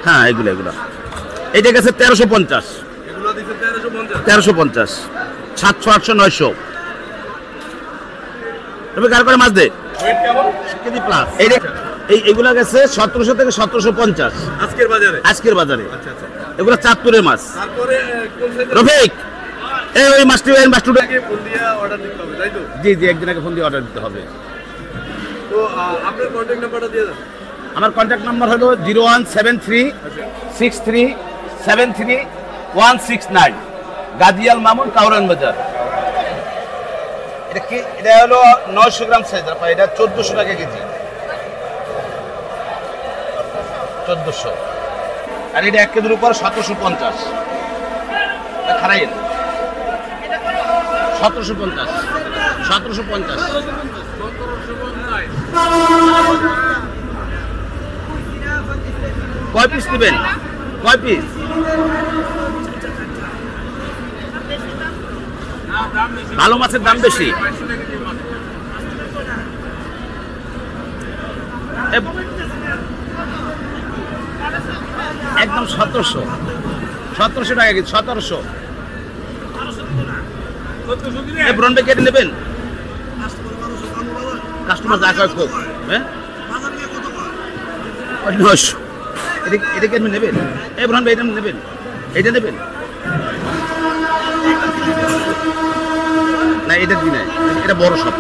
হ্যাঁ এগুলো এগুলো এইটা গেছে 1350, 1350, 700, 800, 900। তবে কার করে মাছ দে কেজি প্লাস এইগুলা গেছে 1700 থেকে 1750 আজকের বাজারে। এগুলো চাঁদপুরের মাছ। রফিক ওই মাছটি জি জি একদিন আগে ফোন দিয়ে অর্ডার দিতে হবে। আমার কন্ট্যাক্ট নাম্বার হলো 01736373 গাজিয়াল মামুন, কাউরান বাজার। এটা হলো 900 গ্রাম সাইজ, এটা 1400 টাকা কেজি, 1400। আর এটা 1 কেজির উপর 1750 খারাই 1750, 1750। কয় পিস নেবেন? কয় পিস? ভালো মাছের দাম বেশি। একদম 1700 টাকা কেজি, 1700। ব্রন ভাই কেটে নেবেন? কাস্টমার যা কয় খুব। হ্যাঁ 900। এটা কেটে নেবেন? ব্রন ভাই এটা নেবেন? এটা নেবেন না? এটা দিন এটা বড় সব।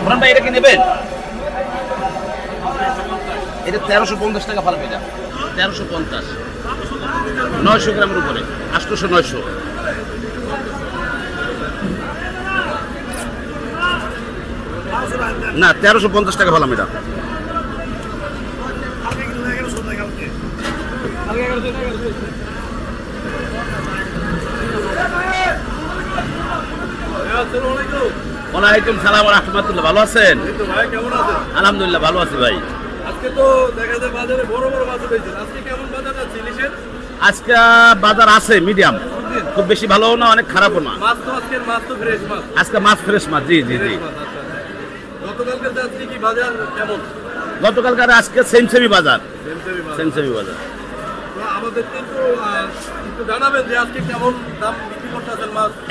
ব্রন ভাই এটা কি নেবেন? এটা 1350 টাকা ফাল পেটা, 1350, 900 গ্রামের উপরে, 800, 900। না 1350 টাকা ফালাম এটা। ওয়ালাইকুম সালাম রাহমাতুল্লাহ। ভালো আছেন? আলহামদুলিল্লাহ ভালো আছি ভাই। আজকে বাজার আছে মিডিয়াম, খুব বেশি ভালো না অনেক খারাপও না। আজকে মাছ ফ্রেশ মাছ। জি জি জি। গতকালকার আজকে সেমসেমি বাজার, সেমসেমি বাজার।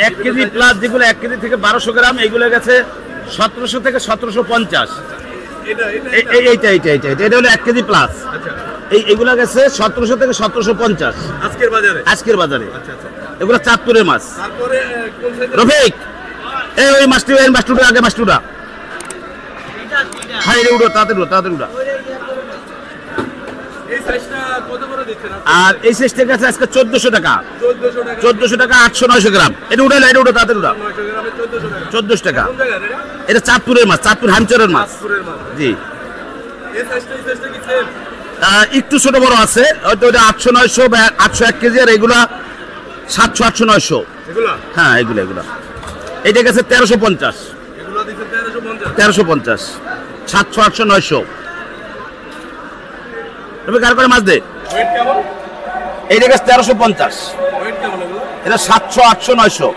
এক কেজি প্লাস যেগুলো 1 কেজি থেকে 1200 গ্রাম, এইগুলো গেছে 1700 থেকে 1750। এটা হলো 1 কেজি প্লাস। এইগুলো গেছে 1700 থেকে 1750 আজকের বাজারে। এগুলো চাঁদপুরের মাছ। রফিক ওই মাছটুটা আগে মাছটুটা হাই রে উড়ো, তাড়াতাড়ি উড়ো, তাড়াতাড়ি উড়া। আর এই সাইজটা গেছে আজকে 1400 টাকা, 1400 টাকা, 800, 900 গ্রাম। এটা উঠাইলো, এটা উঠো, তাড়াতাড়ি উড়া। 1400 টাকা। এটা চাঁদপুরের মাছ, চাঁদপুর হামচরের মাছ। জি একটু ছোট বড় আছে, হয়তো ওটা 800, 900 বা 800 1 কেজি। আর এগুলা 700, 800, 900। হ্যাঁ এগুলো এগুলো। এইটা গেছে 1350, 1350, 700, 800, 900। তুমি কার করে মাছ দে? এইটা গেছে 1350, এটা 700, 800, 900।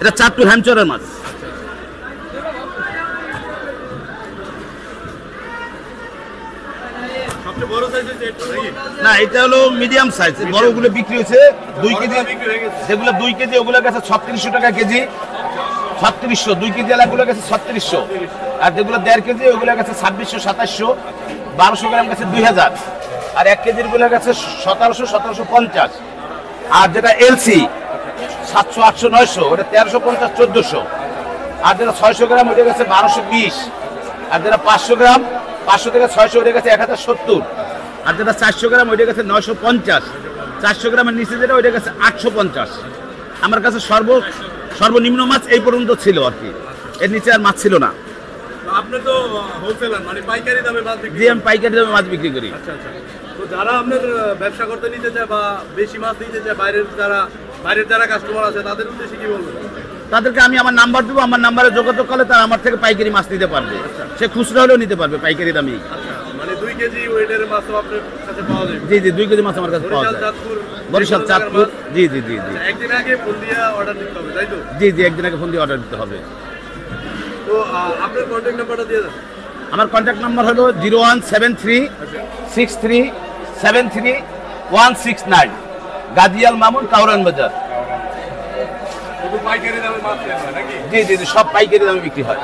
এটা চাঁদপুর হ্যামচরের মাছ। না এটা হলো মিডিয়াম সাইজ। বড়গুলো বিক্রি হয়েছে 2 কেজি, যেগুলো 2 কেজি ওগুলো গেছে 3600 টাকা কেজি, 3600। 2 কেজি এলাকাগুলো গেছে 3600। আর যেগুলো 1.5 কেজি ওগুলো গেছে 2600, 2700। 1200 গ্রাম গেছে 2000। আর 1 কেজির গুলো গেছে 1700, 1750। আর যেটা এলসি 700, 800, 900, ওটা 1350, 1400। আর যেটা 600 গ্রাম ওটা গেছে 1220। আর যেটা 500 গ্রাম 500 থেকে 600 ওটা গেছে 1070। আর যেটা 400 গ্রাম ওইটা গেছে 950। 400 গ্রামের নিচে যেটা ওইটা গেছে 850। আমার কাছে সর্বনিম্ন মাছ এই পর্যন্ত ছিল আর কি, এর নিচে আর মাছ ছিল না। আপনি তো হোলসেলার, মানে পাইকারি দামে মাছ বিক্রি? জি আমি পাইকারি দামে মাছ বিক্রি করি। আচ্ছা আচ্ছা। তো যারা আপনার ব্যবসা করতে নিতে চায় বা বেশি মাছ নিতে চায়, বাইরের যারা কাস্টমার আছে তাদের উদ্দেশ্যে কি বলবেন? তাদেরকে আমি আমার নাম্বার দেবো, আমার নাম্বারে যোগাযোগ করলে তারা আমার থেকে পাইকারি মাছ নিতে পারবে। সে খুচরা হলেও নিতে পারবে পাইকারি দামে। আচ্ছা, মানে 2 কেজি ওয়েটের মাছও আপনার কাছে পাওয়া যাবে। জি জি 2 কেজি মাছ আমার কাছে পাওয়া বরিশাল যায়। চাঁদপুর বরিশাল যে কোনো চাঁদপুর জায়গার মাছ। জি জি জি জি একদিন আগে ফোন দিয়ে অর্ডার দিতে হবে, তাই তো? জি জি একদিন আগে ফোন দিয়ে অর্ডার দিতে হবে। তো আপনার কন্ট্যাক্ট নাম্বারটা দিয়ে দেন। আমার কন্ট্যাক্ট নাম্বার হলো 01737373169, গাজীয়াল মামুন, কাউরান বাজার। শুধু পাইকারি দামে মাছ নেন নাকি? জি জি জি সব পাইকারি দামে বিক্রি হয়।